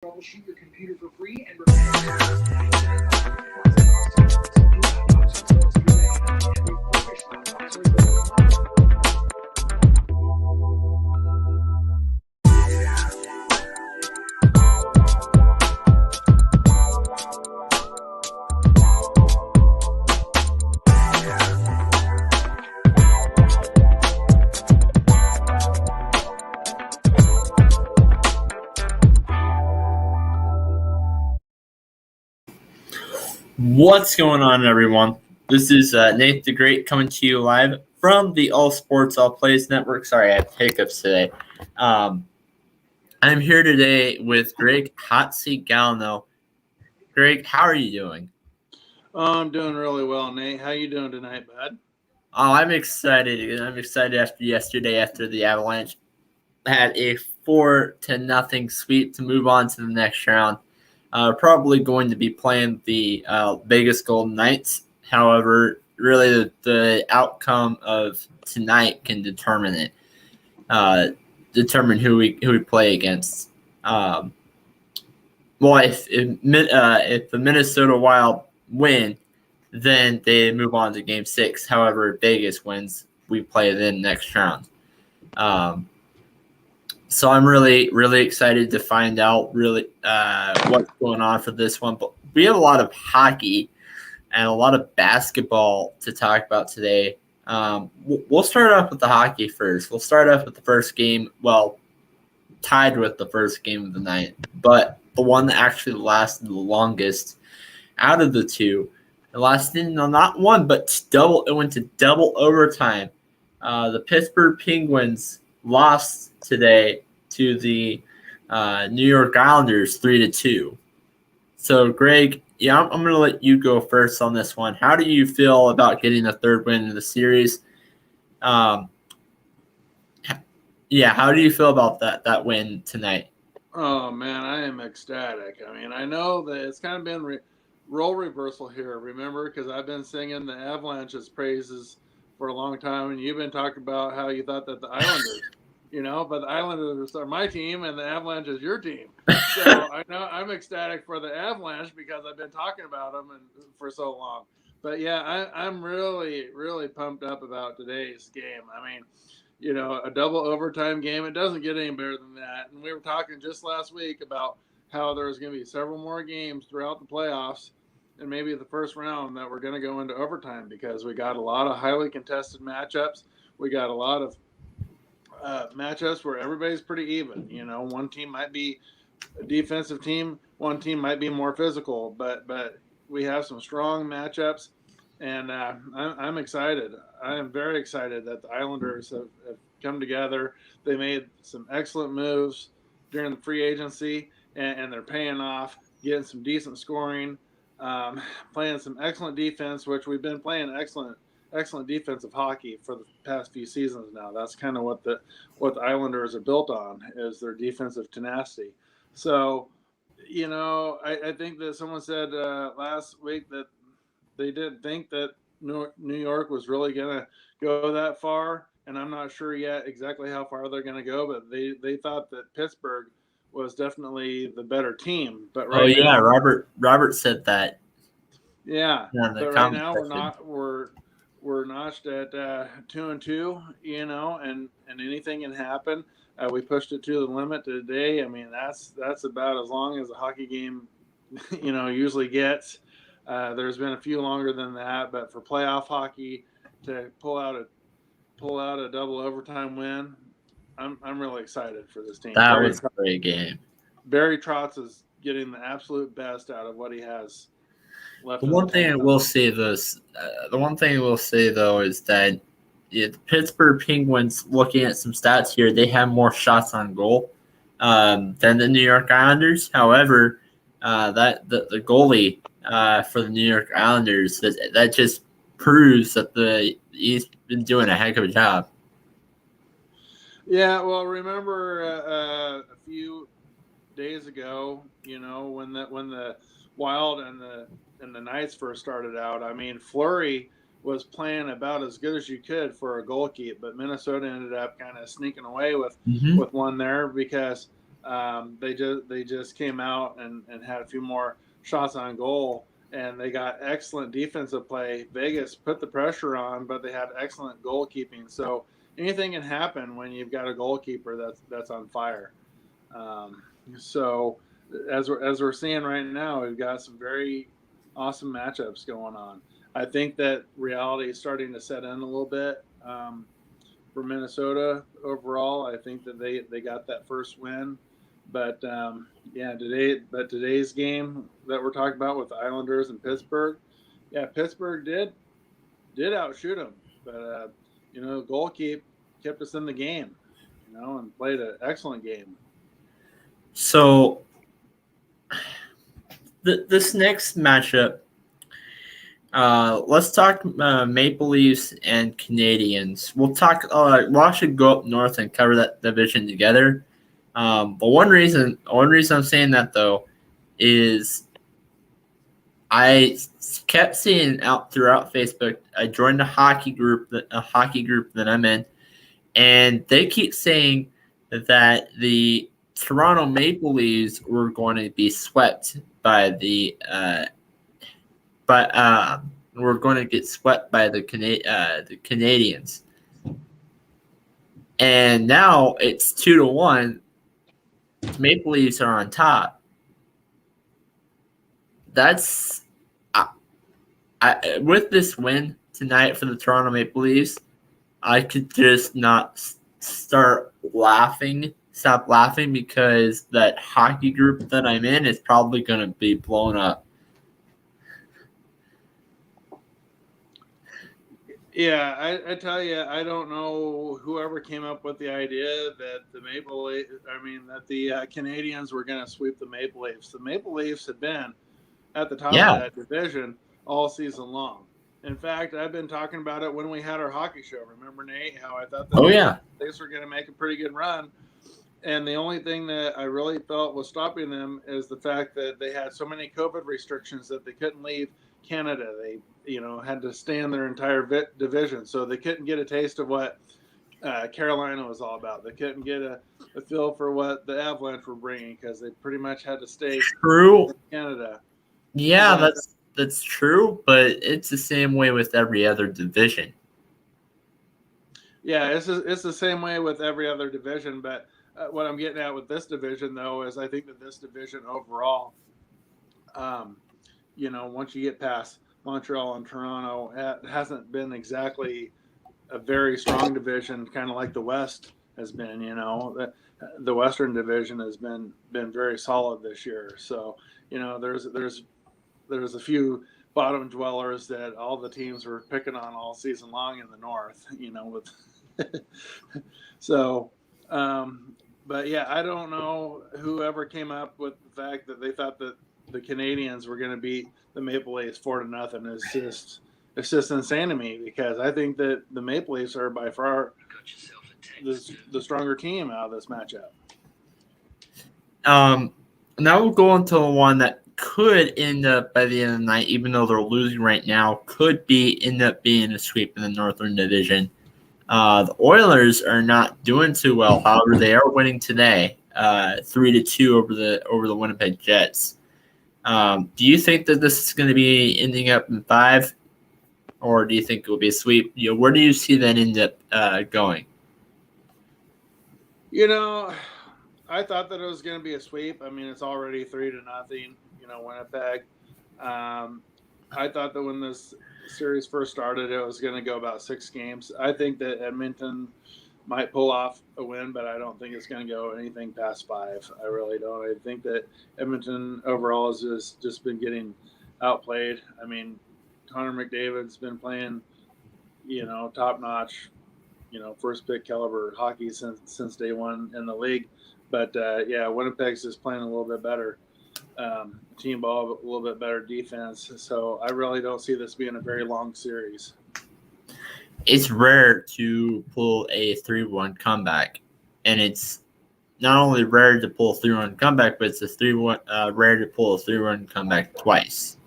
troubleshoot your computer for free and What's going on, everyone? This is Nate the Great coming to you live from the All Sports All Plays Network. Sorry, I have hiccups today. I'm here today with Greg Hot Seat Galno. Greg, how are you doing? I'm doing really well, Nate. How you doing tonight, bud? Oh, I'm excited. I'm excited after yesterday, after the Avalanche had a 4-0 sweep to move on to the next round. Probably going to be playing the Vegas Golden Knights. However, really the outcome of tonight can determine it. Determine who we play against. If the Minnesota Wild win, then they move on to Game 6. However, if Vegas wins, we play them next round. So I'm really, really excited to find out what's going on for this one. But we have a lot of hockey and a lot of basketball to talk about today. We'll start off with the hockey first. We'll start off with the first game, tied with the first game of the night, but the one that actually lasted the longest out of the two. It lasted not one, but double. It went to double overtime. The Pittsburgh Penguins lost today to the New York Islanders 3-2. So, Greg, I'm going to let you go first on this one. How do you feel about getting the third win in the series? How do you feel about that win tonight? Oh, man, I am ecstatic. I mean, I know that it's kind of been role reversal here, remember, because I've been singing the Avalanche's praises for a long time, and you've been talking about how you thought that the Islanders – but the Islanders are my team and the Avalanche is your team. So I know I'm ecstatic for the Avalanche because I've been talking about them for so long. But yeah, I'm really, really pumped up about today's game. I mean, a double overtime game, it doesn't get any better than that. And we were talking just last week about how there's going to be several more games throughout the playoffs and maybe the first round that we're going to go into overtime because we got a lot of highly contested matchups. We got a lot of matchups where everybody's pretty even. One team might be a defensive team, one team might be more physical, but we have some strong matchups, and I'm excited. I am very excited that the Islanders have come together. They made some excellent moves during the free agency, and they're paying off, getting some decent scoring, playing some excellent defense, which we've been playing excellent defensive hockey for the past few seasons now. That's kind of what the Islanders are built on, is their defensive tenacity. So, I think that someone said last week that they didn't think that New York was really going to go that far, and I'm not sure yet exactly how far they're going to go, but they thought that Pittsburgh was definitely the better team. But now, Robert said that. Yeah, but right now we're notched at 2-2, and anything can happen. We pushed it to the limit today. I mean, that's about as long as a hockey game, usually gets. There's been a few longer than that, but for playoff hockey to pull out a double overtime win, I'm really excited for this team. That was a great game. Barry Trotz is getting the absolute best out of what he has. The one thing I will say, though, is that the Pittsburgh Penguins, looking at some stats here, they have more shots on goal than the New York Islanders. However, the goalie for the New York Islanders, that just proves that he's been doing a heck of a job. Yeah, well, remember a few days ago, when the Wild and the Knights first started out. I mean, Fleury was playing about as good as you could for a goal keep, but Minnesota ended up kind of sneaking away with one there because They just came out and had a few more shots on goal, and they got excellent defensive play. Vegas put the pressure on, but they had excellent goalkeeping. So anything can happen when you've got a goalkeeper that's on fire. So as we're seeing right now, we've got some very awesome matchups going on. I think that reality is starting to set in a little bit for Minnesota overall. I think that they got that first win, but today's game that we're talking about with the Islanders and Pittsburgh, Pittsburgh did outshoot them, but goalkeep kept us in the game, and played an excellent game. So this next matchup, let's talk Maple Leafs and Canadians. We'll actually go up north and cover that division together. But one reason I'm saying that though is I kept seeing out throughout Facebook. I joined a hockey group that I'm in, and they keep saying that the Toronto Maple Leafs were going to be swept by the we're going to get swept by the Canadians. And now it's 2-1. Maple Leafs are on top. That's with this win tonight for the Toronto Maple Leafs, I could just not stop laughing because that hockey group that I'm in is probably going to be blown up. Yeah, I tell you, I don't know whoever came up with the idea that the Canadians were going to sweep the Maple Leafs. The Maple Leafs had been at the top of that division all season long. In fact, I've been talking about it when we had our hockey show. Remember, Nate, how I thought the Leafs were going to make a pretty good run. And the only thing that I really felt was stopping them is the fact that they had so many COVID restrictions that they couldn't leave Canada. They had to stay in their entire division, so they couldn't get a taste of what Carolina was all about. They couldn't get a feel for what the Avalanche were bringing because they pretty much had to stay in Canada. Yeah, that's true, but it's the same way with every other division. Yeah, it's the same way with every other division, but what I'm getting at with this division, though, is I think that this division overall, once you get past Montreal and Toronto, it hasn't been exactly a very strong division, kind of like the West has been. The Western Division has been very solid this year. So there's a few bottom dwellers that all the teams were picking on all season long in the North. So. But yeah, I don't know whoever came up with the fact that they thought that the Canadians were going to beat the Maple Leafs 4-0. It's just insane to me because I think that the Maple Leafs are by far the stronger team out of this matchup. Now we'll go into one that could end up by the end of the night, even though they're losing right now, could end up being a sweep in the Northern Division. The Oilers are not doing too well. However, they are winning today, 3-2 over the Winnipeg Jets. Do you think that this is going to be ending up in 5, or do you think it will be a sweep? Where do you see that end up going? I thought that it was going to be a sweep. I mean, it's already 3-0. Winnipeg. I thought that when this series first started, it was going to go about 6 games. I think that Edmonton might pull off a win, but I don't think it's going to go anything past 5. I really don't. I think that Edmonton overall has just been getting outplayed. I mean, Connor McDavid's been playing, top notch, first pick caliber hockey since day one in the league. But Winnipeg's just playing a little bit better. Team ball, a little bit better defense. So I really don't see this being a very long series. It's rare to pull a 3-1 comeback, and it's not only rare to pull a 3-1 comeback, but it's rare to pull a 3-1 comeback twice.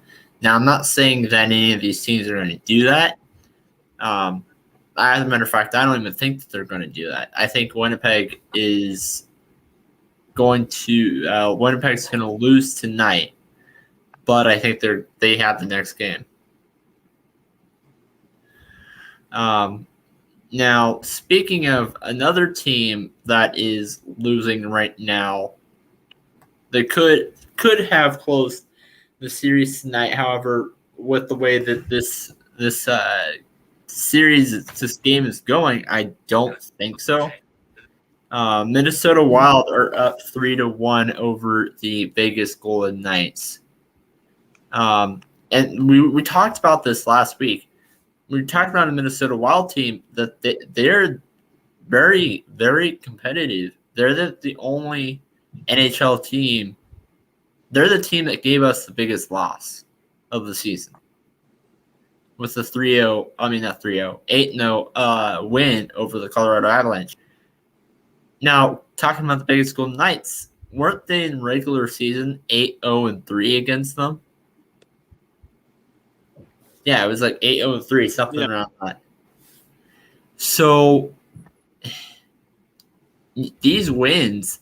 Now, I'm not saying that any of these teams are going to do that. As a matter of fact, I don't even think that they're going to do that. I think Winnipeg is Winnipeg's going to lose tonight, but I think they have the next game. Now, speaking of another team that is losing right now, they could have closed the series tonight. However, with the way that this game is going, I don't think so. Minnesota Wild are up 3-1 over the Vegas Golden Knights. And we talked about this last week. We talked about a Minnesota Wild team that they're very, very competitive. They're the only NHL team. They're the team that gave us the biggest loss of the season with the 8-0 win over the Colorado Avalanche. Now, talking about the Vegas Golden Knights, weren't they in regular season 8-0-3 against them? Yeah, it was like 8-0-3, something around that. So these wins,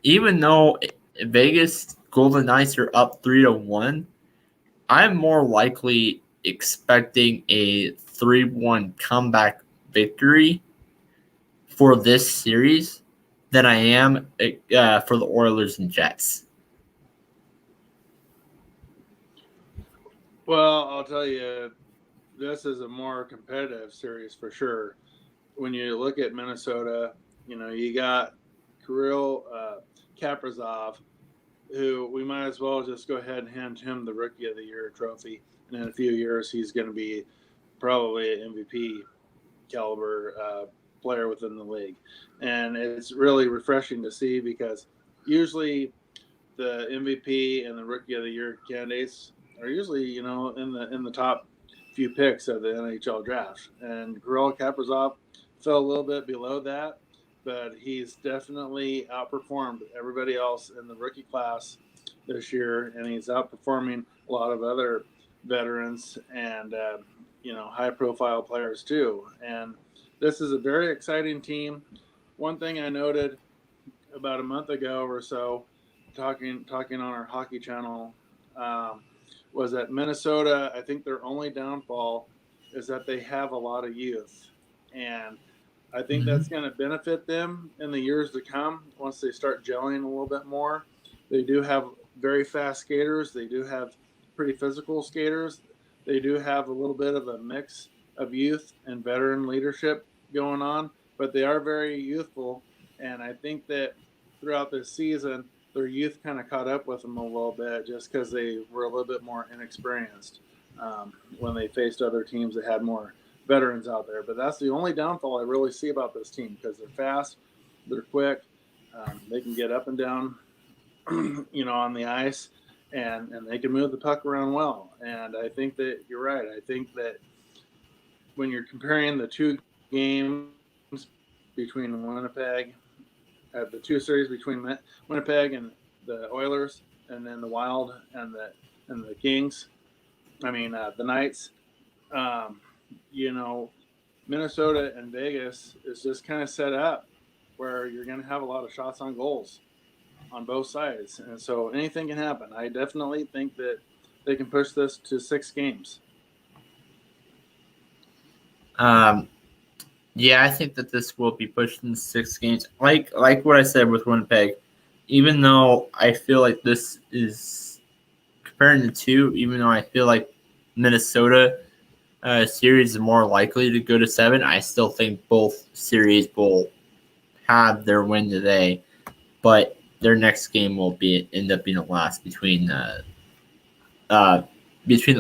even though Vegas Golden Knights are up 3-1, I'm more likely expecting a 3-1 comeback victory for this series than I am for the Oilers and Jets. Well, I'll tell you, this is a more competitive series for sure. When you look at Minnesota, you got Kirill Kaprizov, who we might as well just go ahead and hand him the Rookie of the Year trophy. And in a few years, he's going to be probably an MVP caliber player within the league. And it's really refreshing to see because usually the MVP and the Rookie of the Year candidates are usually, in the top few picks of the NHL draft. And Kirill Kaprizov fell a little bit below that, but he's definitely outperformed everybody else in the rookie class this year, and he's outperforming a lot of other veterans and high-profile players too. And this is a very exciting team. One thing I noted about a month ago or so, talking on our hockey channel, was that Minnesota, I think their only downfall is that they have a lot of youth. And I think that's going to benefit them in the years to come once they start gelling a little bit more. They do have very fast skaters. They do have pretty physical skaters. They do have a little bit of a mix of youth and veteran leadership going on, but they are very youthful. And I think that throughout this season, their youth kind of caught up with them a little bit just because they were a little bit more inexperienced when they faced other teams that had more veterans out there. But that's the only downfall I really see about this team because they're fast, they're quick, they can get up and down, on the ice, and they can move the puck around well. And I think that you're right. I think that when you're comparing the two games between Winnipeg, the two series between Winnipeg and the Oilers, and then the Wild and the Kings, the Knights, Minnesota and Vegas is just kind of set up where you're going to have a lot of shots on goals on both sides. And so anything can happen. I definitely think that they can push this to 6 games. Yeah, I think that this will be pushed in 6 games. Like what I said with Winnipeg, even though I feel like this is comparing the two, even though I feel like Minnesota series is more likely to go to 7, I still think both series will have their win today, but their next game will end up being the last between the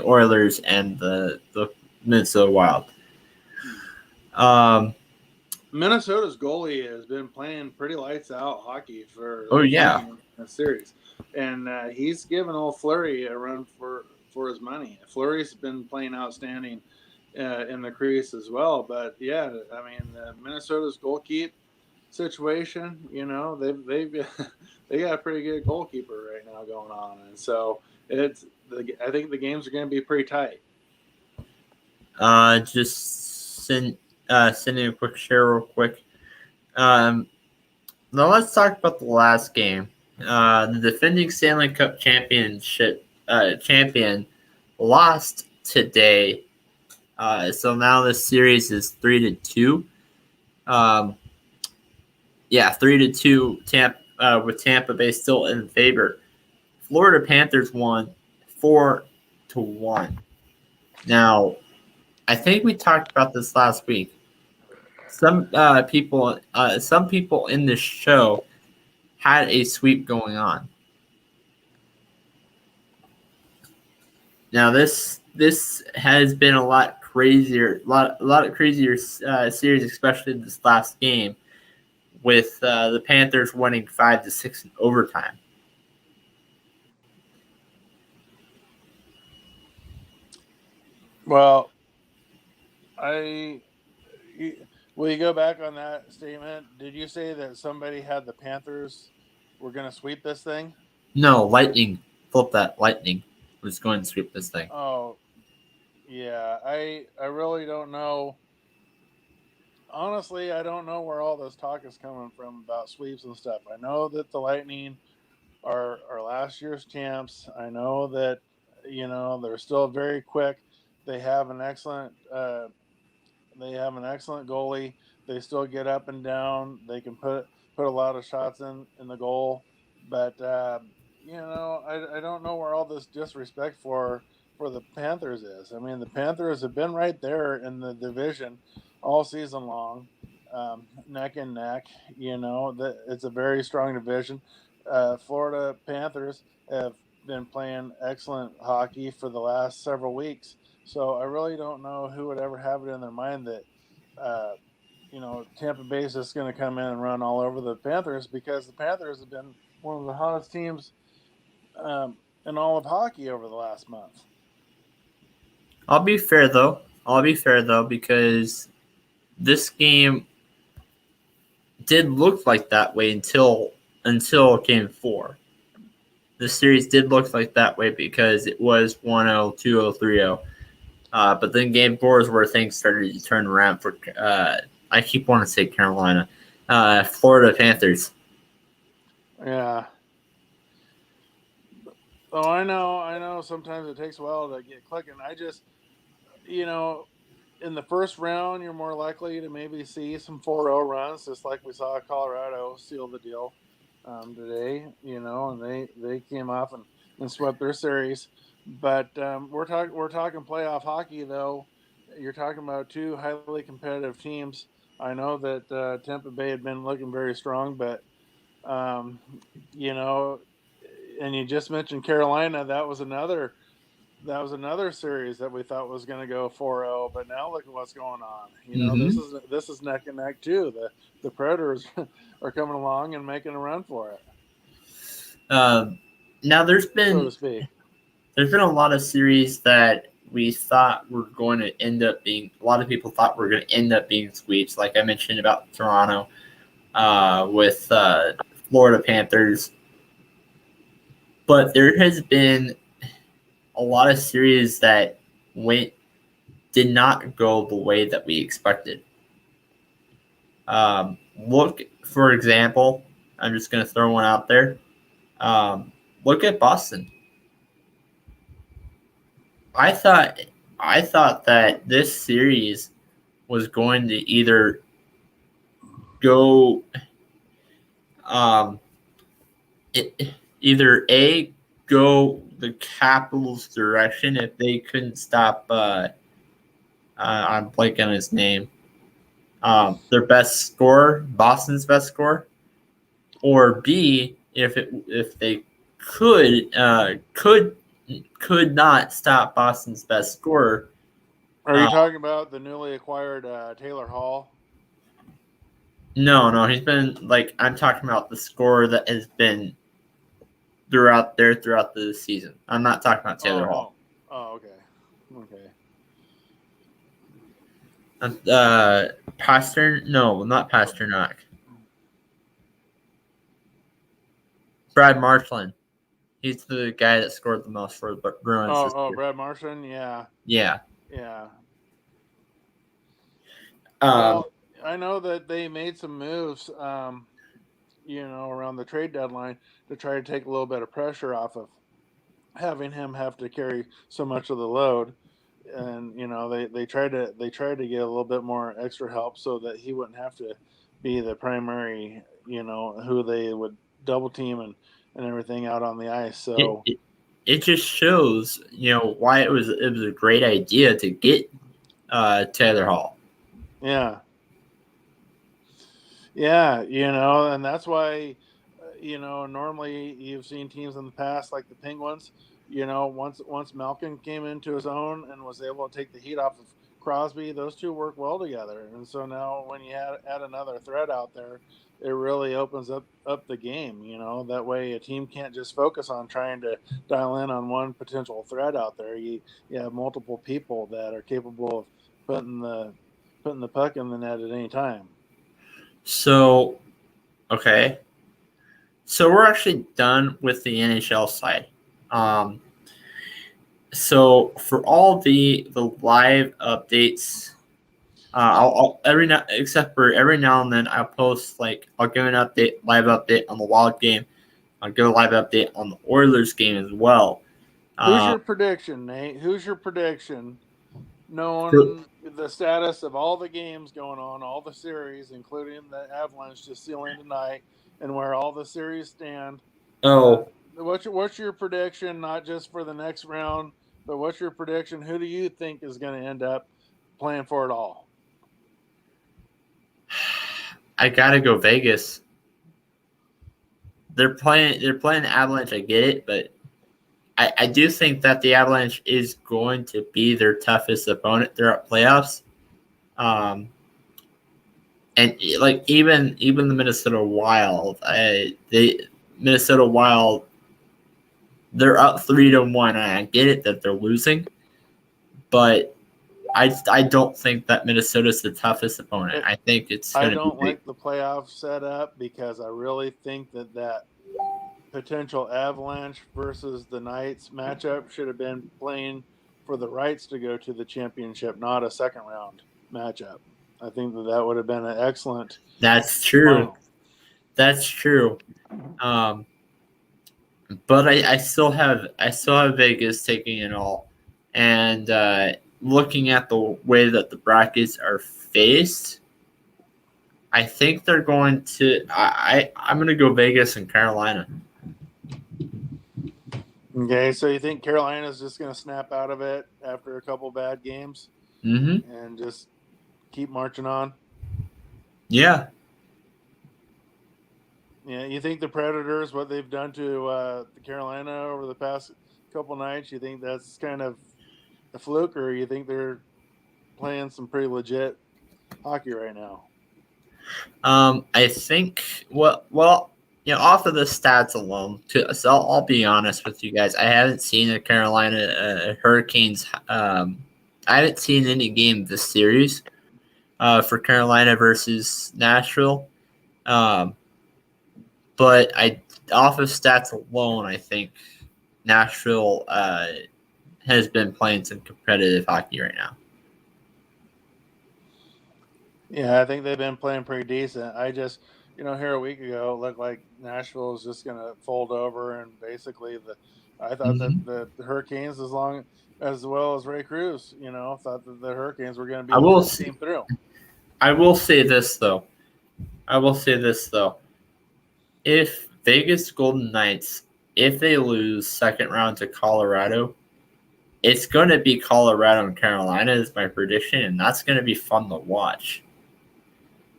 Oilers and the Minnesota Wild. Minnesota's goalie has been playing pretty lights out hockey for the series, and he's given old Fleury a run for his money. Fleury's been playing outstanding in the crease as well. But yeah, Minnesota's goalkeep situation, they've they got a pretty good goalkeeper right now going on, and so I think the games are going to be pretty tight. Just sending a quick share real quick. Now let's talk about the last game. The defending Stanley Cup champion lost today. So now the series is 3-2. 3-2. With Tampa Bay still in favor. Florida Panthers won 4-1. Now, I think we talked about this last week. Some people in this show had a sweep going on. Now this has been a lot crazier, a lot of crazier series, especially this last game, with the Panthers winning 5-6 in overtime. Well, will you go back on that statement? Did you say that somebody had the Panthers were going to sweep this thing? No, Lightning. Flip that. Lightning was going to sweep this thing. Oh, yeah. I really don't know. Honestly, I don't know where all this talk is coming from about sweeps and stuff. I know that the Lightning are last year's champs. I know that, they're still very quick. They have an excellent goalie. They still get up and down. They can put a lot of shots in the goal. But I don't know where all this disrespect for the Panthers is. I mean, the Panthers have been right there in the division all season long, neck and neck. It's a very strong division. Florida Panthers have been playing excellent hockey for the last several weeks. So I really don't know who would ever have it in their mind that, Tampa Bay is just going to come in and run all over the Panthers, because the Panthers have been one of the hottest teams in all of hockey over the last month. I'll be fair though, because this game did look like that way until Game 4. The series did look like that way because it was 1-0, 2-0, 3-0. But then Game 4 is where things started to turn around for, I keep wanting to say Carolina, Florida Panthers. Yeah. Oh, I know. Sometimes it takes a while to get clicking. I just, in the first round, you're more likely to maybe see some 4-0 runs, just like we saw Colorado seal the deal today. And they came off and swept their series. But we're talking playoff hockey, though. You're talking about two highly competitive teams. I know that Tampa Bay had been looking very strong, but and you just mentioned Carolina. That was another series that we thought was going to go 4-0, but now look at what's going on. This is neck and neck too. The Predators are coming along and making a run for it. Now there's been, so to speak, a lot of series that we thought were going to end up being. A lot of people thought were going to end up being sweeps, like I mentioned about Toronto with Florida Panthers. But there has been a lot of series that did not go the way that we expected. Look, for example, I'm just going to throw one out there. Look at Boston. I thought that this series was going to either go go the Capitals' direction if they couldn't stop. I'm blanking on his name. Their best scorer, Boston's best scorer, or B, if they could not stop Boston's best scorer. Are you talking about the newly acquired Taylor Hall? No, he's been I'm talking about the scorer that has been throughout the season. I'm not talking about Taylor Hall. Oh, okay. Not Pasternak. Brad Marchand. He's the guy that scored the most for the Bruins. Brad Marchand, yeah. Yeah. Well, I know that they made some moves around the trade deadline to try to take a little bit of pressure off of having him have to carry so much of the load. And they tried to get a little bit more extra help so that he wouldn't have to be the primary, who they would double team and everything out on the ice. So it just shows, why it was a great idea to get Taylor Hall. Yeah. Yeah, and that's why, normally you've seen teams in the past like the Penguins, once Malkin came into his own and was able to take the heat off of Crosby, those two work well together. And so now when you add another threat out there, it really opens up the game, that way a team can't just focus on trying to dial in on one potential threat out there. You have multiple people that are capable of putting the puck in the net at any time. So, okay. So we're actually done with the NHL side. So for all the live updates, I'll every now and then I'll post, like, I'll give an live update on the Wild game. I'll give a live update on the Oilers game as well. Who's your prediction, Nate? Who's your prediction? Knowing the status of all the games going on, all the series, including the Avalanche just sealing tonight, and where all the series stand. What's your prediction? Not just for the next round, but what's your prediction? Who do you think is going to end up playing for it all? I gotta go Vegas. They're playing the Avalanche. I get it, but I do think that the Avalanche is going to be their toughest opponent throughout playoffs. And like even the Minnesota Wild, Minnesota Wild, they're up 3-1, and I get it that they're losing, but I don't think that Minnesota's the toughest opponent. I think it's. I don't like the playoff setup because I really think that potential Avalanche versus the Knights matchup should have been playing for the rights to go to the championship, not a second round matchup. I think that would have been an excellent. That's true. Final. That's true. But I still have Vegas taking it all, and looking at the way that the brackets are faced, I think they're going to. I'm going to go Vegas and Carolina. Okay, so you think Carolina's just going to snap out of it after a couple bad games, and just keep marching on? Yeah. Yeah, you think the Predators, what they've done to the Carolina over the past couple nights, you think that's kind of a fluke, or you think they're playing some pretty legit hockey right now? I think well, off of the stats alone, so I'll be honest with you guys. I haven't seen the Carolina Hurricanes. I haven't seen any game this series for Carolina versus Nashville. But off of stats alone, I think Nashville has been playing some competitive hockey right now. Yeah, I think they've been playing pretty decent. I just, here a week ago, it looked like Nashville was just going to fold over, and basically I thought that the Hurricanes, as well as Ray Cruz, thought that the Hurricanes were going to be the team through. I will say this though. If Vegas Golden Knights, if they lose second round to Colorado, it's going to be Colorado and Carolina is my prediction, and that's going to be fun to watch.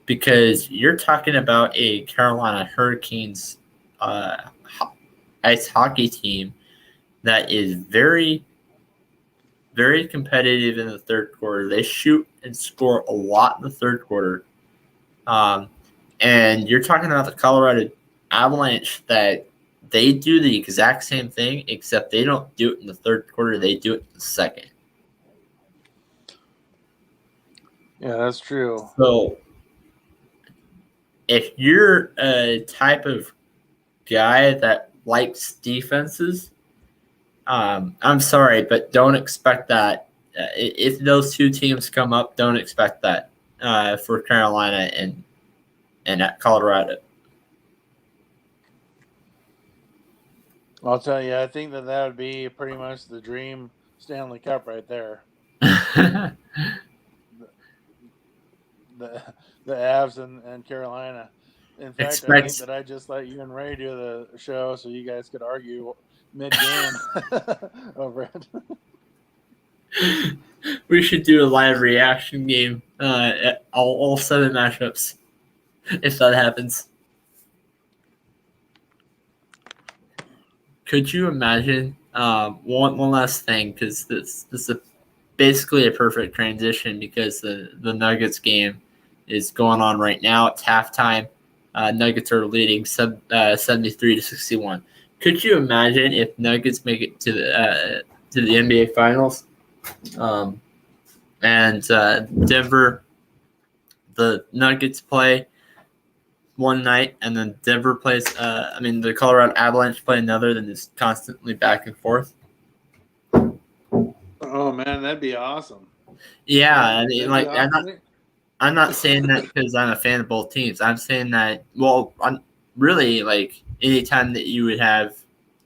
Because you're talking about a Carolina Hurricanes ice hockey team that is very, very competitive in the third quarter. They shoot and score a lot in the third quarter. And you're talking about the Colorado Avalanche that they do the exact same thing, except they don't do it in the third quarter. They do it in the second. Yeah, that's true. So if you're a type of guy that likes defenses, I'm sorry, but don't expect that. If those two teams come up, don't expect that for Carolina and at Colorado. I'll tell you, I think that would be pretty much the dream Stanley Cup right there. The Avs and Carolina. In fact, I think that I just let you and Ray do the show so you guys could argue mid-game over it. We should do a live reaction game at all 7 matchups if that happens. Could you imagine one last thing, because this is basically a perfect transition because the Nuggets game is going on right now. It's halftime. Nuggets are leading 73-61. Could you imagine if Nuggets make it to the NBA Finals, and Denver, the Nuggets play one night, and then Denver plays. The Colorado Avalanche play another, then it's constantly back and forth. Oh man, that'd be awesome. Yeah, I'm not saying that because I'm a fan of both teams. I'm saying that, well, I'm really, like, anytime that you would have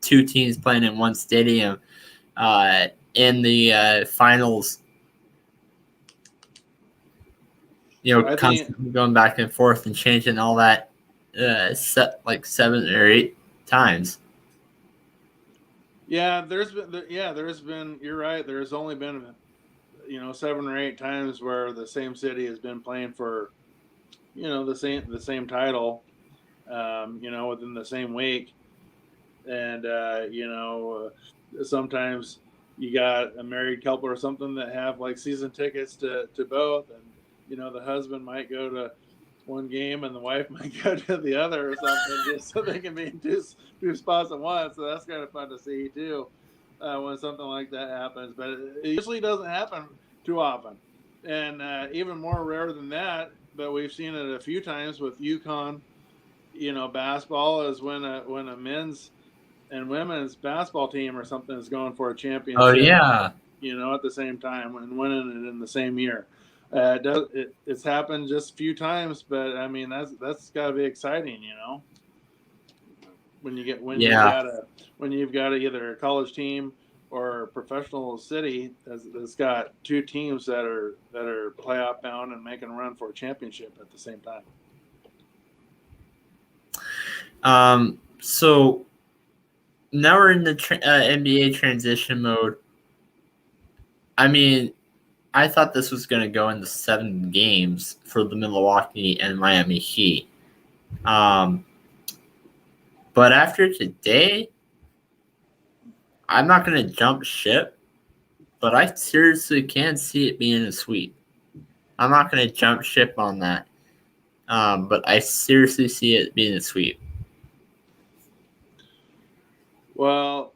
2 teams playing in one stadium in the finals, constantly going back and forth and changing all that set like 7 or 8 times. Yeah, there's been. You're right. There's only been 7 or 8 times where the same city has been playing for the same title within the same week, and sometimes you got a married couple or something that have like season tickets to both, and the husband might go to one game and the wife might go to the other or something, just so they can be in two spots at once. So that's kind of fun to see too, when something like that happens. But it usually doesn't happen too often, and even more rare than that. But we've seen it a few times with UConn. Basketball is when a men's and women's basketball team or something is going for a championship. Oh yeah. At the same time and winning it in the same year. It's happened just a few times, but I mean that's got to be exciting, when you've got either a college team or a professional city that's got 2 teams that are playoff bound and making a run for a championship at the same time. So now we're in the NBA transition mode. I mean, I thought this was going to go into 7 games for the Milwaukee and Miami Heat. But after today, I'm not going to jump ship, but I seriously can see it being a sweep. I'm not going to jump ship on that, but I seriously see it being a sweep. Well,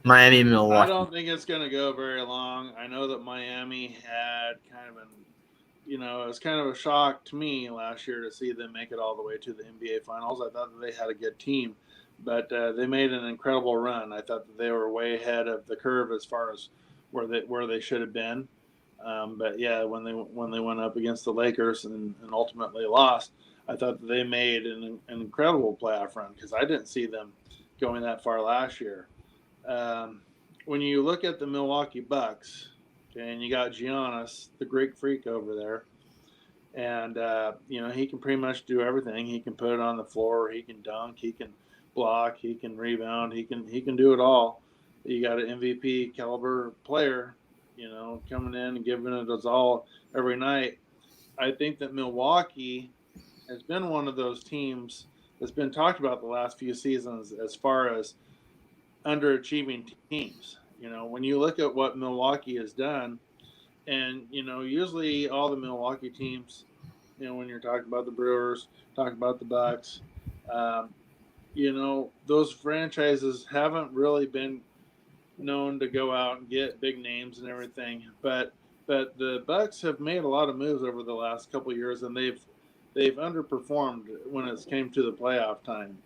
Miami, Milwaukee. I don't think it's going to go very long. I know that Miami had kind of it was kind of a shock to me last year to see them make it all the way to the NBA Finals. I thought that they had a good team, but they made an incredible run. I thought that they were way ahead of the curve as far as where they should have been. But yeah, when they went up against the Lakers and ultimately lost, I thought that they made an incredible playoff run because I didn't see them going that far last year. When you look at the Milwaukee Bucks, okay, and you got Giannis, the Greek freak over there, and he can pretty much do everything. He can put it on the floor, he can dunk, he can block, he can rebound, he can do it all. You got an MVP caliber player, coming in and giving it us all every night. I think that Milwaukee has been one of those teams that's been talked about the last few seasons as far as underachieving teams. When you look at what Milwaukee has done, and usually all the Milwaukee teams, when you're talking about the Brewers, talking about the Bucks, those franchises haven't really been known to go out and get big names and everything. But the Bucks have made a lot of moves over the last couple of years, and they've underperformed when it came to the playoff time.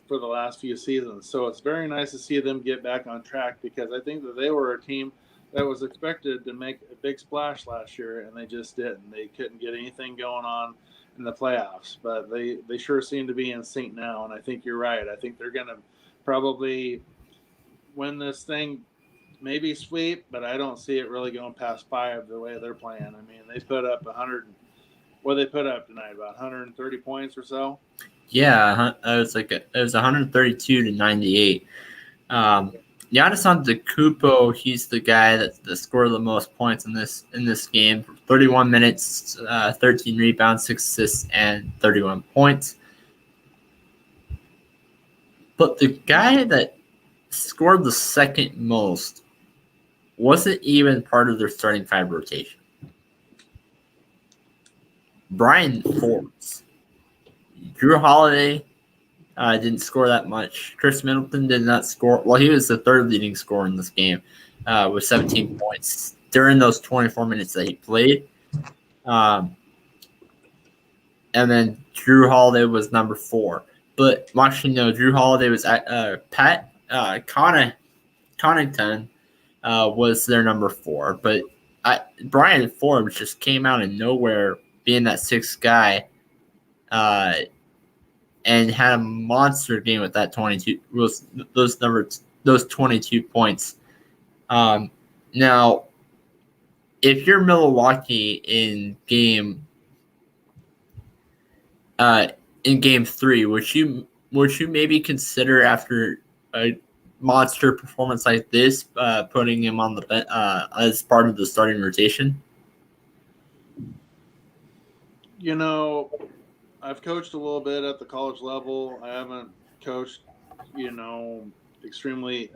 For the last few seasons. So it's very nice to see them get back on track because I think that they were a team that was expected to make a big splash last year and they just didn't. They couldn't get anything going on in the playoffs, but they sure seem to be in sync now, and I think you're right. I think they're going to probably win this thing, maybe sweep, but I don't see it really going past 5 the way they're playing. I mean, they put up 100. What did they put up tonight? About 130 points or so. Yeah, it was 132 to 98. Giannis Antetokounmpo, he's the guy that scored the most points in this game. 31 minutes, 13 rebounds, 6 assists, and 31 points. But the guy that scored the second most wasn't even part of their starting 5 rotation. Brian Forbes. Drew Holiday didn't score that much. Chris Middleton did not score. Well, he was the 3rd leading scorer in this game with 17 points during those 24 minutes that he played. And then Drew Holiday was number 4. But actually, no, Drew Holiday was Pat Connaughton was their number 4. But Brian Forbes just came out of nowhere being that 6th guy and had a monster game with that 22 those 22 points. Now, if you're Milwaukee in game 3, would you maybe consider, after a monster performance like this, putting him on the bench as part of the starting rotation? You know, I've coached a little bit at the college level. I haven't coached, I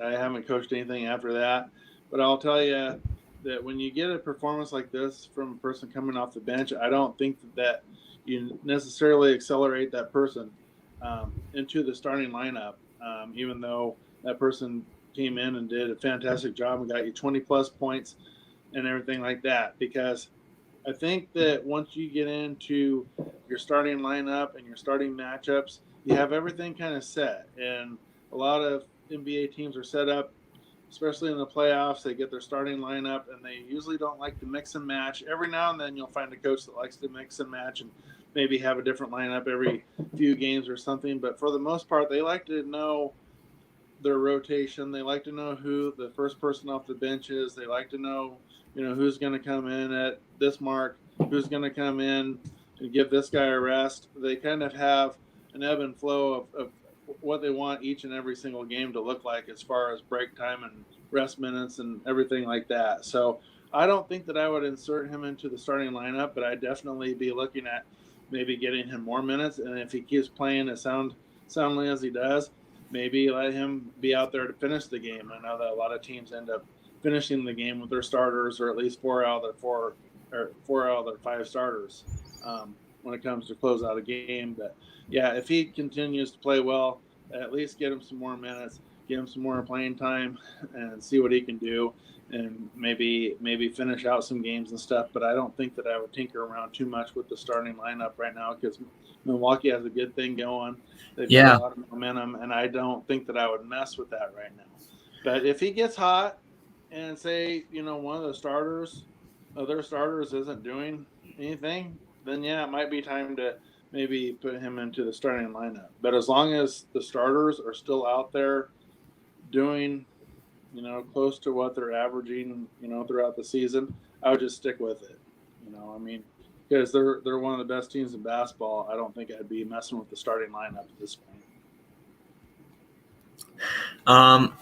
haven't coached anything after that. But I'll tell you that when you get a performance like this from a person coming off the bench, I don't think that you necessarily accelerate that person into the starting lineup, even though that person came in and did a fantastic job and got you 20-plus points and everything like that. Because I think that once you get into your starting lineup and your starting matchups, you have everything kind of set. And a lot of NBA teams are set up, especially in the playoffs. They get their starting lineup, and they usually don't like to mix and match. Every now and then you'll find a coach that likes to mix and match and maybe have a different lineup every few games or something. But for the most part, they like to know their rotation. They like to know who the first person off the bench is. They like to know, who's going to come in at this mark, who's going to come in and give this guy a rest. They kind of have an ebb and flow of what they want each and every single game to look like as far as break time and rest minutes and everything like that. So I don't think that I would insert him into the starting lineup, but I'd definitely be looking at maybe getting him more minutes. And if he keeps playing as soundly as he does, maybe let him be out there to finish the game. I know that a lot of teams end up finishing the game with their starters, or at least 4 out of their 5 starters when it comes to close out a game. But yeah, if he continues to play well, at least get him some more minutes, get him some more playing time, and see what he can do, and maybe finish out some games and stuff. But I don't think that I would tinker around too much with the starting lineup right now, because Milwaukee has a good thing going. They've got a lot of momentum, and I don't think that I would mess with that right now. But if he gets hot and say, one of their starters isn't doing anything, then yeah, it might be time to maybe put him into the starting lineup. But as long as the starters are still out there doing, close to what they're averaging, throughout the season, I would just stick with it. Because they're one of the best teams in basketball. I don't think I'd be messing with the starting lineup at this point.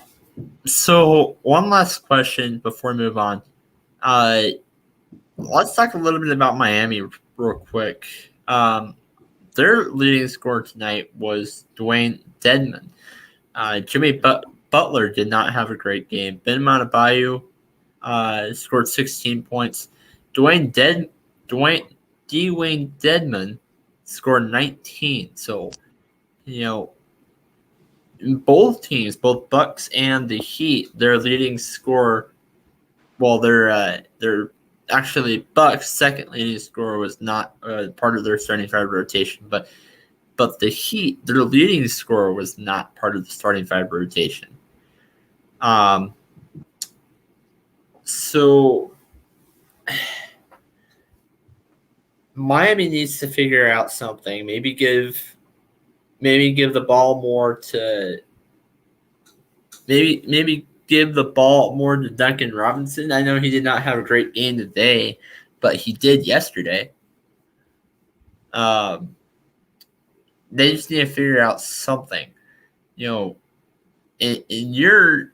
So one last question before we move on. Let's talk a little bit about Miami real quick. Their leading scorer tonight was Dwayne Dedmon. Jimmy Butler did not have a great game. Ben Adebayo scored 16 points. Dwayne Dedmon scored 19. So, both teams, both Bucks and the Heat, their leading scorer, they're actually Bucks' second leading scorer was not part of their starting 5 rotation, but the Heat, their leading scorer, was not part of the starting 5 rotation. So Miami needs to figure out something. Maybe give the ball more to maybe give the ball more to Duncan Robinson. I know he did not have a great game today, but he did yesterday. They just need to figure out something. In your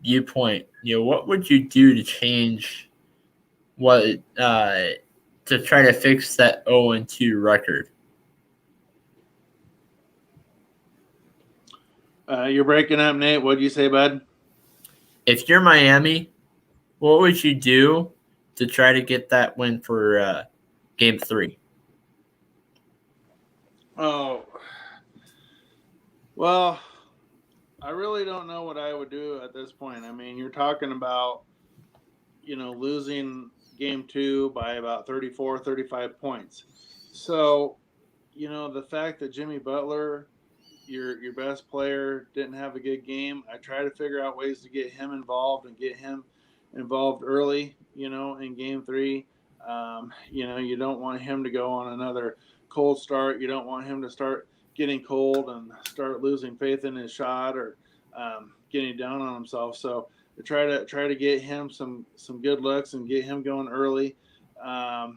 viewpoint, what would you do to change what to try to fix that 0-2 record? You're breaking up, Nate. What did you say, bud? If you're Miami, what would you do to try to get that win for Game 3? Oh, well, I really don't know what I would do at this point. I mean, you're talking about, losing Game 2 by about 34, 35 points. So, the fact that Jimmy Butler, your best player, didn't have a good game, I try to figure out ways to get him involved and get him involved early, in Game 3. You don't want him to go on another cold start. You don't want him to start getting cold and start losing faith in his shot or getting down on himself. So to try to get him some good looks and get him going early. I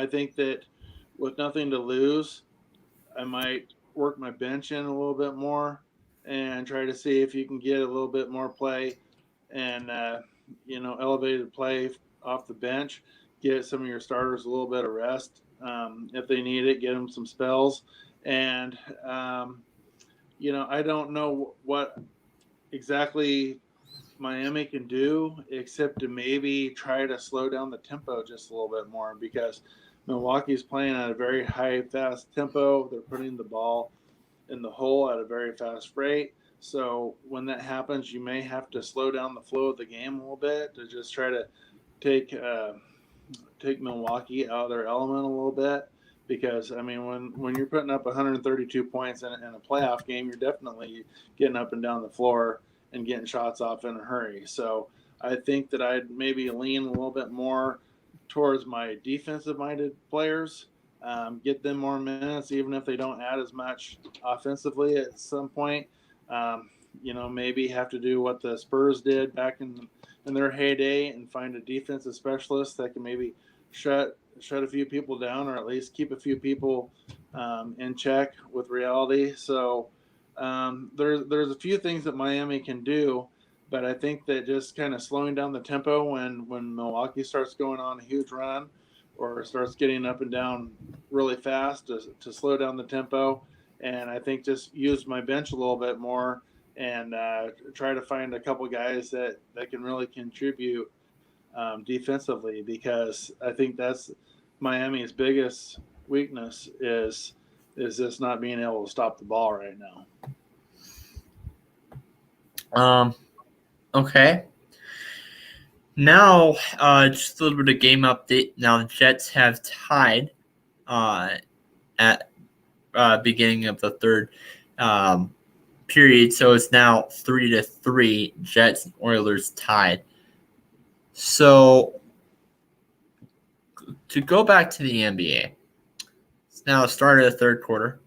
think that with nothing to lose, I might work my bench in a little bit more and try to see if you can get a little bit more play and elevated play off the bench. Get some of your starters a little bit of rest if they need it. Get them some spells, and I don't know what exactly Miami can do except to maybe try to slow down the tempo just a little bit more, because Milwaukee's playing at a very high, fast tempo. They're putting the ball in the hole at a very fast rate. So when that happens, you may have to slow down the flow of the game a little bit to just try to take Milwaukee out of their element a little bit. Because, I mean, when you're putting up 132 points in a playoff game, you're definitely getting up and down the floor and getting shots off in a hurry. So I think that I'd maybe lean a little bit more towards my defensive-minded players, get them more minutes, even if they don't add as much offensively at some point. Maybe have to do what the Spurs did back in their heyday and find a defensive specialist that can maybe shut a few people down, or at least keep a few people in check with reality. So there's a few things that Miami can do, but I think that just kind of slowing down the tempo when Milwaukee starts going on a huge run or starts getting up and down really fast to slow down the tempo. And I think just use my bench a little bit more and try to find a couple guys that can really contribute defensively, because I think that's Miami's biggest weakness is just not being able to stop the ball right now. Okay. Now, just a little bit of game update. Now, the Jets have tied at beginning of the third period, so it's now 3-3. Jets and Oilers tied. So, to go back to the NBA, it's now the start of the third quarter.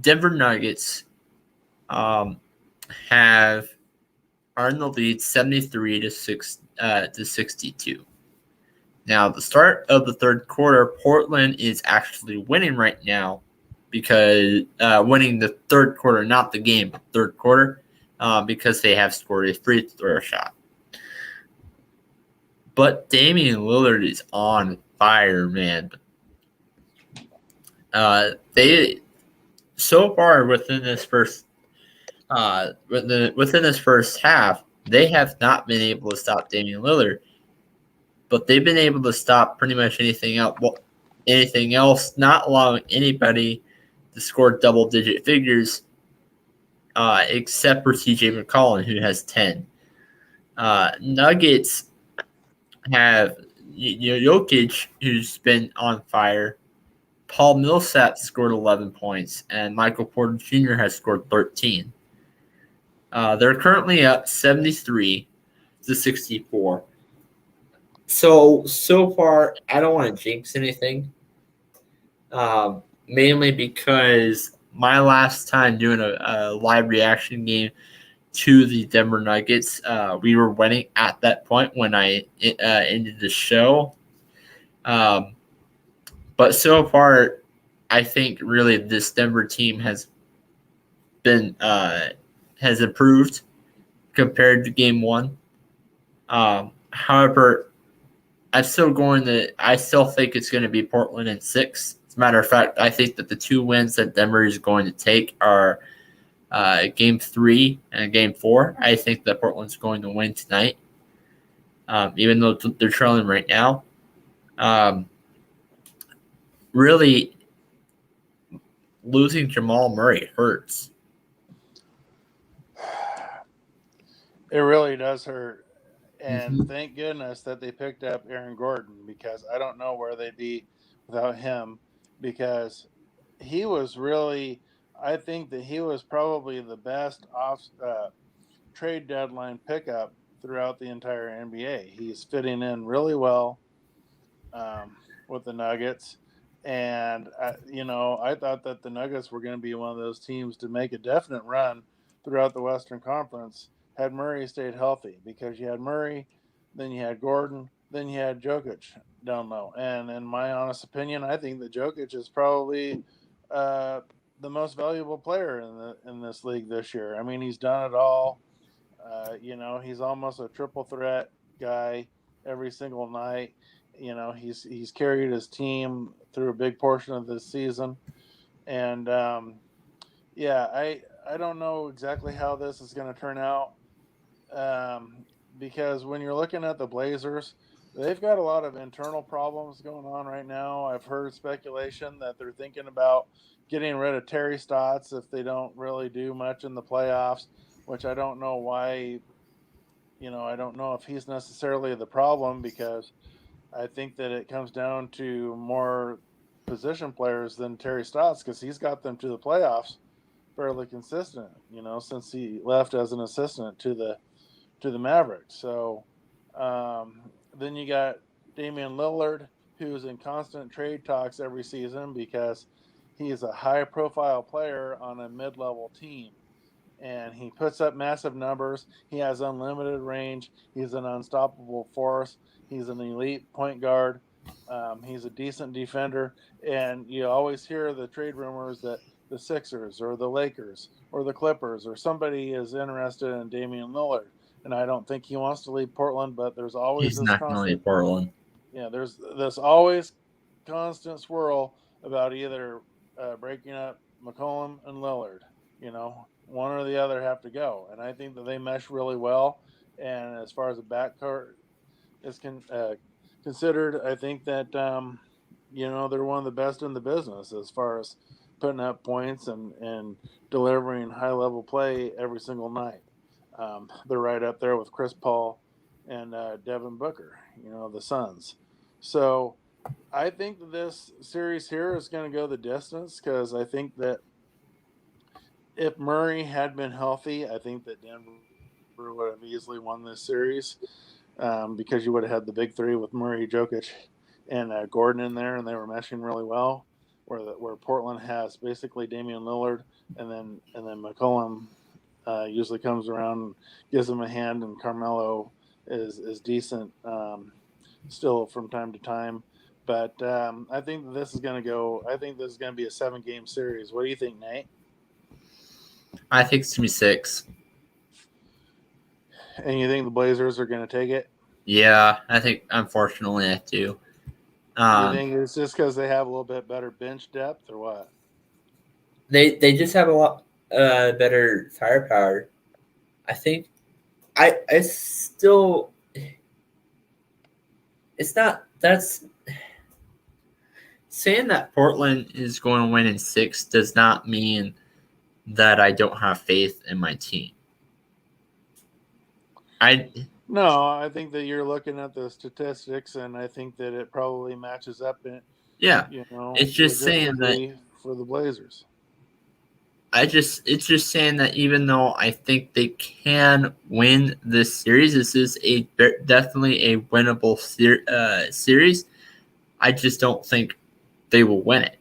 Denver Nuggets are in the lead 73 to 62. Now, the start of the third quarter, Portland is actually winning right now, because winning the third quarter, not the game, but third quarter, because they have scored a free throw shot. But Damien Lillard is on fire, man. They so far within this first half, they have not been able to stop Damien Lillard, but they've been able to stop pretty much anything else. Well, anything else, not allowing anybody to score double-digit figures, except for TJ McCollum, who has 10. Nuggets have Jokic, who's been on fire. Paul Millsap scored 11 points, and Michael Porter Jr. has scored 13. They're currently up 73 to 64. So far, I don't want to jinx anything. Mainly because my last time doing a live reaction game to the Denver Nuggets, we were winning at that point when I ended the show. But so far, I think really this Denver team has improved compared to Game 1. However, I still think it's going to be Portland in 6. As a matter of fact, I think that the 2 wins that Denver is going to take are Game 3 and Game 4. I think that Portland's going to win tonight, even though they're trailing right now. Really, losing Jamal Murray hurts. It really does hurt. And thank goodness that they picked up Aaron Gordon, because I don't know where they'd be without him, because he was really, I think that he was probably the best trade deadline pickup throughout the entire NBA. He's fitting in really well with the Nuggets. And, I thought that the Nuggets were going to be one of those teams to make a definite run throughout the Western Conference had Murray stayed healthy, because you had Murray, then you had Gordon, then you had Jokic down low. And in my honest opinion, I think that Jokic is probably the most valuable player in this league this year. I mean, he's done it all. He's almost a triple threat guy every single night. He's carried his team through a big portion of this season. And I don't know exactly how this is going to turn out. Because when you're looking at the Blazers, they've got a lot of internal problems going on right now. I've heard speculation that they're thinking about getting rid of Terry Stotts if they don't really do much in the playoffs, which I don't know why. I don't know if he's necessarily the problem, because I think that it comes down to more position players than Terry Stotts, because he's got them to the playoffs fairly consistent, since he left as an assistant to the Mavericks. So then you got Damien Lillard, who's in constant trade talks every season because he's a high-profile player on a mid-level team. And he puts up massive numbers. He has unlimited range. He's an unstoppable force. He's an elite point guard. He's a decent defender. And you always hear the trade rumors that the Sixers or the Lakers or the Clippers or somebody is interested in Damian Lillard. And I don't think he wants to leave Portland, but there's always He's not going to leave Portland. Yeah, there's this always constant swirl about either breaking up McCollum and Lillard. One or the other have to go. And I think that they mesh really well. And as far as the backcourt is considered, I think that, they're one of the best in the business as far as putting up points and delivering high-level play every single night. They're right up there with Chris Paul and Devin Booker, the Suns. So I think that this series here is going to go the distance, because I think that if Murray had been healthy, I think that Denver would have easily won this series, because you would have had the big three with Murray, Jokic, and Gordon in there, and they were meshing really well. Where Portland has basically Damian Lillard, and then McCollum usually comes around and gives him a hand, and Carmelo is decent still from time to time. But I think that this is going to go. I think this is going to be a 7-game series. What do you think, Nate? I think it's going to be 6. And you think the Blazers are going to take it? Yeah, I think, unfortunately, I do. You think it's just because they have a little bit better bench depth, or what? They just have a lot better firepower. I think I still, it's not, that's saying that Portland is going to win in 6 does not mean that I don't have faith in my team. No, I think that you're looking at the statistics, and I think that it probably matches up. It's just saying that for the Blazers. it's just saying that even though I think they can win this series, this is definitely a winnable series. I just don't think they will win it.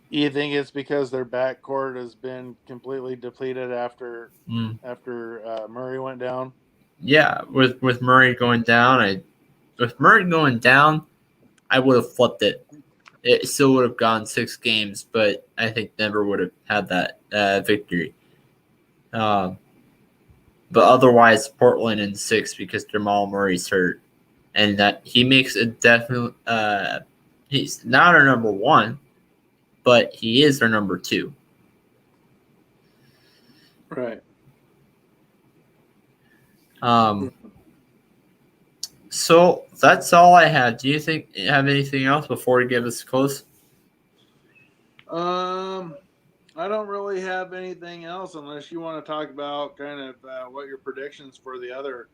You think it's because their backcourt has been completely depleted after Murray went down? Yeah, with Murray going down, I would have flipped it. It still would have gone 6 games, but I think Denver would have had that victory. But otherwise, Portland in 6 because Jamal Murray's hurt, and that he makes a definite. He's not our number 1, but he is our number 2. Right. So that's all I had. Do you think you have anything else before we give us close? I don't really have anything else unless you want to talk about kind of what your predictions for the other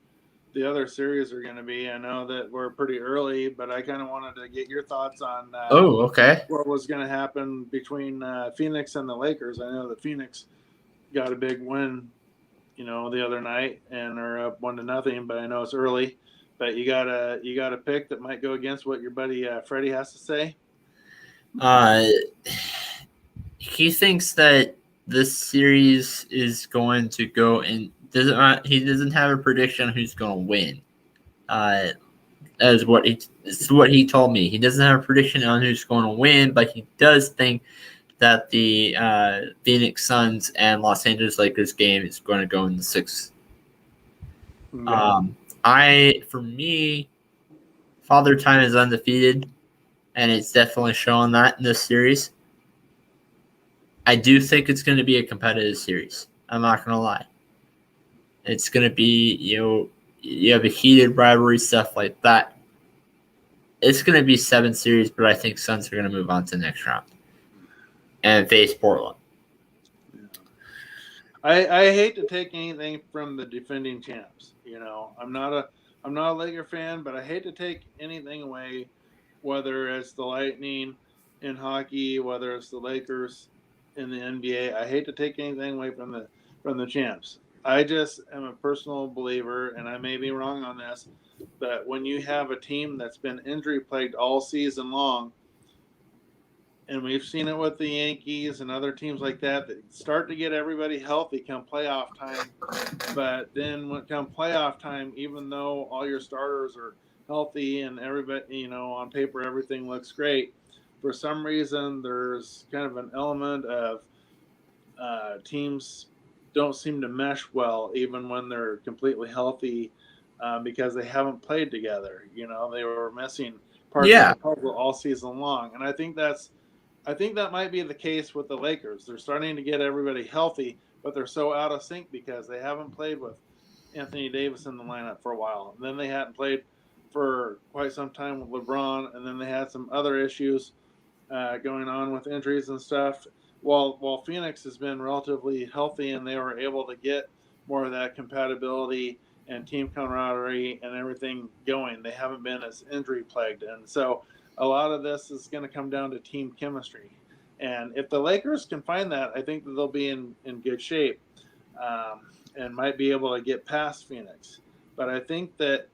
series are going to be. I know that we're pretty early, but I kind of wanted to get your thoughts on okay. what was going to happen between Phoenix and the Lakers. I know that Phoenix got a big win, the other night and are up 1-0, but I know it's early. But you got a pick that might go against what your buddy Freddie has to say. He thinks that this series is going to go in. He doesn't have a prediction on who's going to win. As what he told me. He doesn't have a prediction on who's going to win, but he does think that the Phoenix Suns and Los Angeles Lakers game is going to go in the 6th. Yeah. For me, Father Time is undefeated, and it's definitely showing that in this series. I do think it's going to be a competitive series. I'm not going to lie. It's going to be, you have a heated rivalry, stuff like that. It's going to be 7 series, but I think Suns are going to move on to the next round and face Portland. I hate to take anything from the defending champs. I'm not a Laker fan, but I hate to take anything away, whether it's the Lightning in hockey, whether it's the Lakers in the NBA. I hate to take anything away from the champs. I just am a personal believer, and I may be wrong on this, but when you have a team that's been injury plagued all season long, and we've seen it with the Yankees and other teams like that start to get everybody healthy come playoff time. But then when come playoff time, even though all your starters are healthy and everybody, on paper everything looks great, for some reason there's kind of an element of teams don't seem to mesh well even when they're completely healthy because they haven't played together. They were missing parts of the puzzle all season long. And I think that might be the case with the Lakers. They're starting to get everybody healthy, but they're so out of sync because they haven't played with Anthony Davis in the lineup for a while. And then they hadn't played for quite some time with LeBron, and then they had some other issues going on with injuries and stuff. While Phoenix has been relatively healthy and they were able to get more of that compatibility and team camaraderie and everything going, they haven't been as injury plagued. And so a lot of this is going to come down to team chemistry. And if the Lakers can find that, I think that they'll be in good shape and might be able to get past Phoenix. But I think that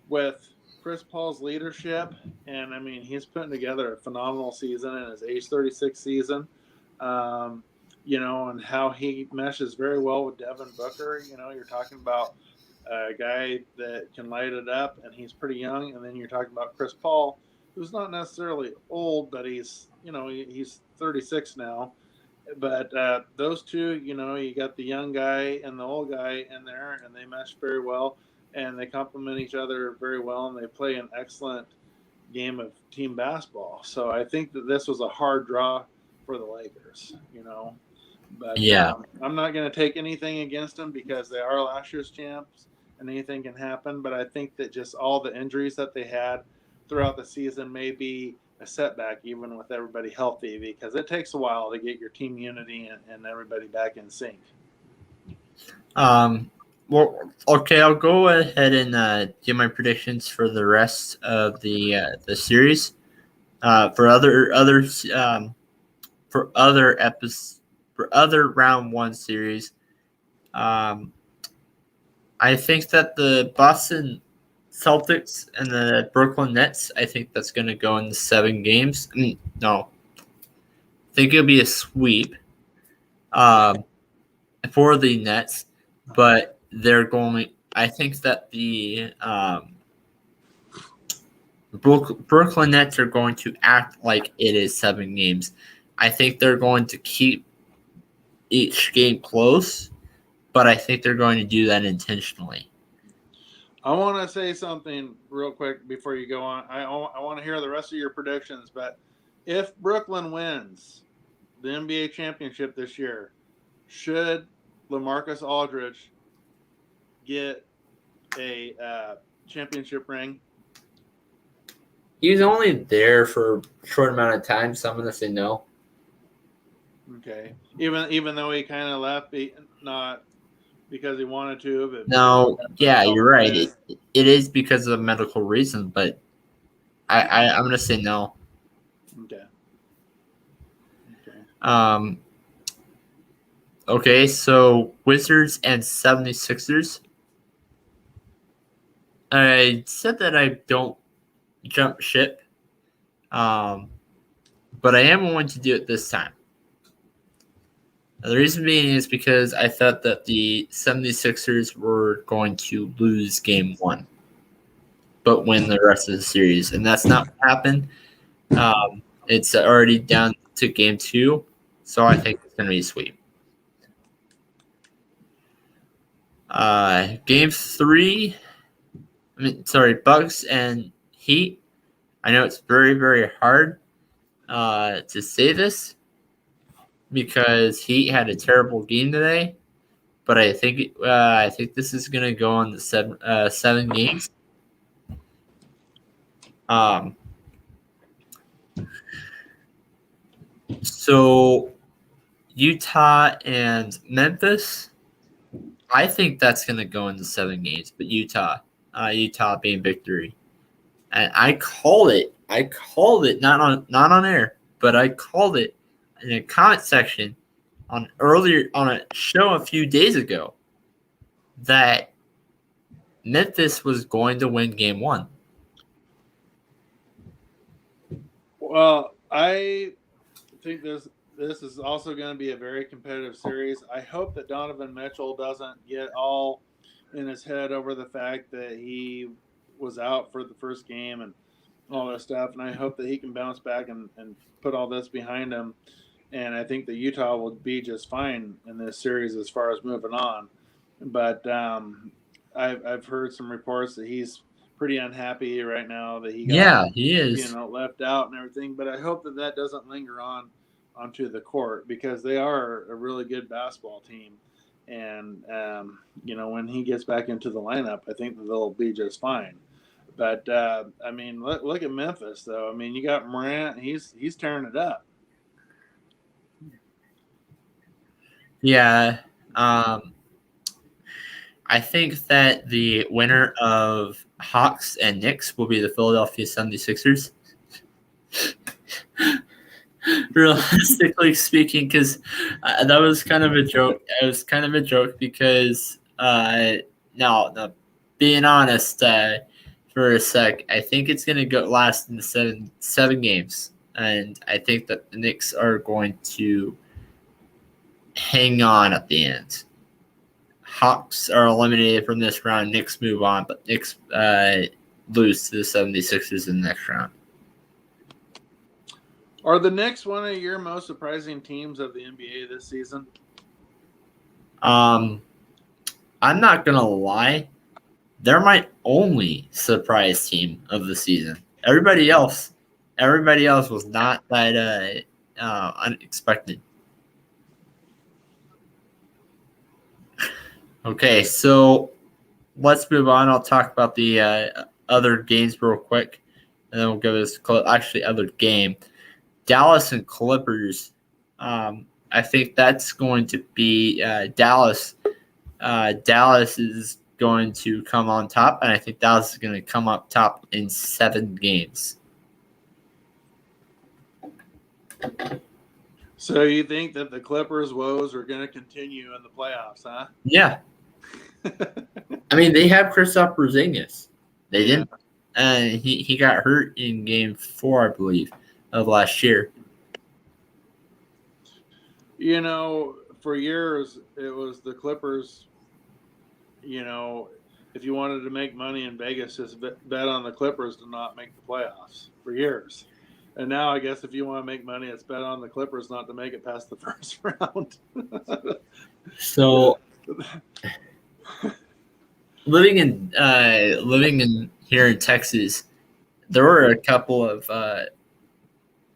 with Chris Paul's leadership, and I mean, he's putting together a phenomenal season in his age 36 season, and how he meshes very well with Devin Booker. You're talking about a guy that can light it up, and he's pretty young. And then you're talking about Chris Paul, who's not necessarily old, but he's 36 now. But those two, you got the young guy and the old guy in there, and they mesh very well, and they complement each other very well, and they play an excellent game of team basketball. So I think that this was a hard draw for the Lakers, But I'm not going to take anything against them because they are last year's champs, and anything can happen. But I think that just all the injuries that they had throughout the season may be a setback even with everybody healthy, because it takes a while to get your team unity and everybody back in sync. Well, okay, I'll go ahead and do my predictions for the rest of the series. For for other round one series, I think that the Boston Celtics and the Brooklyn Nets, I think that's going to go into 7 games. No, I think it'll be a sweep for the Nets, but they're going. I think that the Brooklyn Nets are going to act like it is 7 games. I think they're going to keep each game close, but I think they're going to do that intentionally. I want to say something real quick before you go on. I want to hear the rest of your predictions, but if Brooklyn wins the NBA championship this year, should LaMarcus Aldridge get a championship ring? He's only there for a short amount of time, so I'm going to say no. Okay. Even though he kind of left, not because he wanted to. But no, yeah, you're right. It is because of a medical reason, but I'm going to say no. Okay. Okay, so Wizards and 76ers. I said that I don't jump ship, but I am going to do it this time. The reason being is because I thought that the 76ers were going to lose game 1, but win the rest of the series, and that's not what happened. It's already down to game 2, so I think it's going to be a sweep. Game 3, Bucks and Heat. I know it's very, very hard to say this because Heat had a terrible game today, but I think this is going to go on the 7 games. So Utah and Memphis, I think that's going to go into 7 games, but Utah being victory. And I called it not on air, but I called it in a comment section on a show a few days ago that Memphis was going to win game 1. Well, I think this is also going to be a very competitive series. I hope that Donovan Mitchell doesn't get all in his head over the fact that he was out for the first game and all that stuff. And I hope that he can bounce back and put all this behind him. And I think that Utah will be just fine in this series as far as moving on. But I've heard some reports that he's pretty unhappy right now that he got he is left out and everything. But I hope that doesn't linger onto the court because they are a really good basketball team. And, when he gets back into the lineup, I think that they'll be just fine. But, look at Memphis, though. I mean, you got Morant. He's tearing it up. Yeah. I think that the winner of Hawks and Knicks will be the Philadelphia 76ers. Realistically speaking, because that was kind of a joke. It was kind of a joke because, no, being honest, for a sec, I think it's going to last in the seven games, and I think that the Knicks are going to hang on at the end. Hawks are eliminated from this round. Knicks move on, but Knicks lose to the 76ers in the next round. Are the Knicks one of your most surprising teams of the NBA this season? I'm not going to lie. They're my only surprise team of the season. Everybody else was not that unexpected. Okay, so let's move on. I'll talk about the other games real quick, and then we'll go to this other game. Dallas and Clippers. I think that's going to be Dallas. Dallas is going to come on top, and I think Dallas is going to come up top in 7 games. So you think that the Clippers' woes are going to continue in the playoffs, huh? Yeah. I mean, they have Kristaps Porzingis. They didn't. He got hurt in Game 4, I believe, of last year. You know, for years it was the Clippers. You know, if you wanted to make money in Vegas, just bet on the Clippers to not make the playoffs for years. And now I guess if you want to make money, it's bet on the Clippers not to make it past the first round. So living in here in Texas, there were a couple of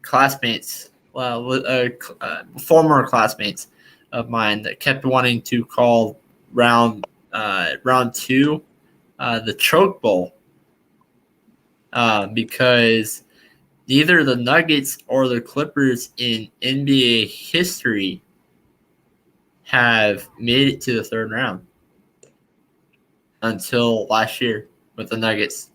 classmates, former classmates of mine that kept wanting to call round 2 the choke bowl because neither the Nuggets or the Clippers in NBA history have made it to the third round until last year with the Nuggets.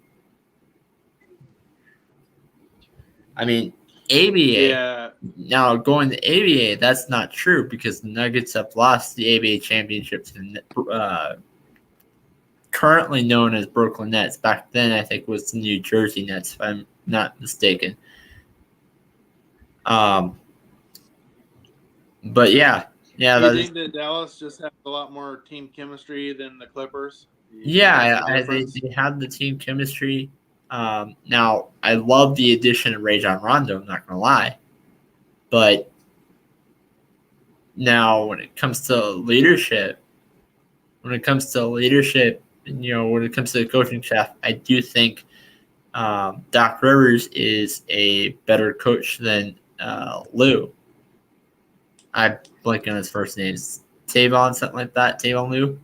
I mean, ABA. Yeah. Now, going to ABA, that's not true because the Nuggets have lost the ABA championship to currently known as Brooklyn Nets. Back then, I think it was the New Jersey Nets, if I'm not mistaken. But yeah. Do you think that Dallas just has a lot more team chemistry than the Clippers? Yeah, they have the team chemistry. Now, I love the addition of Rajon Rondo, I'm not going to lie. But now when it comes to leadership, you know, when it comes to the coaching staff, I do think Doc Rivers is a better coach than Lou. I blank on his first name. It's Tavon, something like that. Tavon Lou.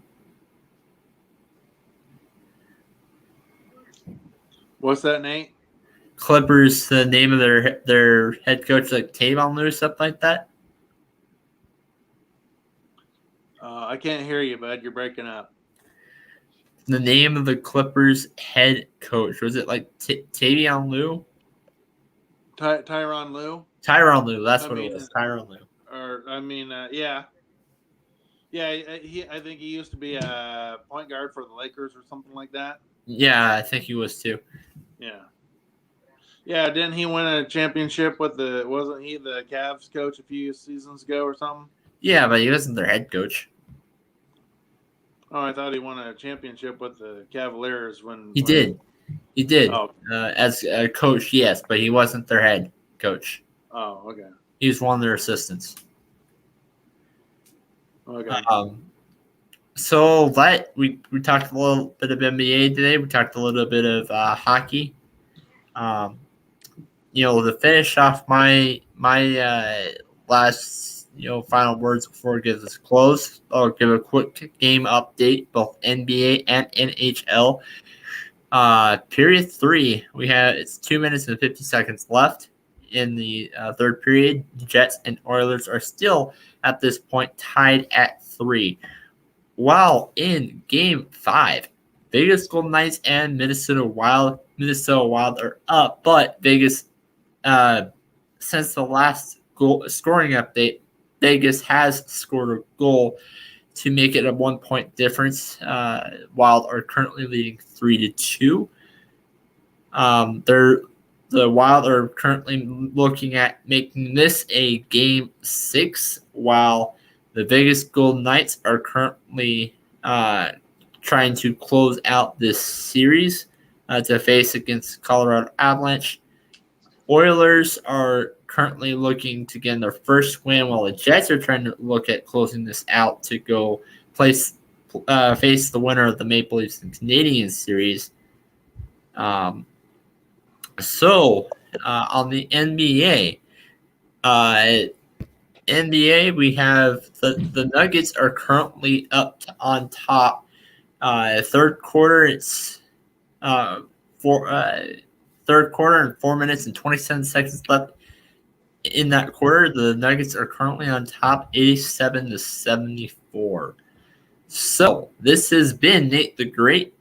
What's that, Nate? Clippers, the name of their head coach, like Tavon Lou, something like that. I can't hear you, bud. You're breaking up. The name of the Clippers head coach, was it like Tavion Lou? Tyronn Lue? Tyronn Lue, that's what it was. Tyronn Lue. Yeah. Yeah, I think he used to be a point guard for the Lakers or something like that. Yeah, I think he was too. Yeah. Yeah, didn't he win a championship wasn't he the Cavs coach a few seasons ago or something? Yeah, but he wasn't their head coach. Oh, I thought he won a championship with the Cavaliers when He did. He did. Oh. As a coach, yes, but he wasn't their head coach. Oh, okay. He was one of their assistants. Okay. So we talked a little bit of NBA today. We talked a little bit of hockey. To finish off my last final words before we get this close, I'll give a quick game update, both NBA and NHL. Period 3, it's 2 minutes and 50 seconds left in the third period. Jets and Oilers are still at this point tied at 3. While in Game 5, Vegas Golden Knights and Minnesota Wild are up, but Vegas, since the last scoring update, Vegas has scored a goal to make it a 1-point difference. Wild are currently leading 3-2. The Wild are currently looking at making this a Game 6, while the Vegas Golden Knights are currently trying to close out this series to face against Colorado Avalanche. Oilers are currently looking to get their first win, while the Jets are trying to look at closing this out to go face the winner of the Maple Leafs and Canadiens series. So on the NBA, we have the Nuggets are currently up on top. Third quarter, it's third quarter and 4 minutes and 27 seconds left in that quarter. The Nuggets are currently on top, 87-74. So this has been Nate the Great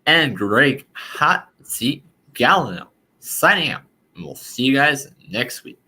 and Greg Hot Seat Galliano signing out, and we'll see you guys next week.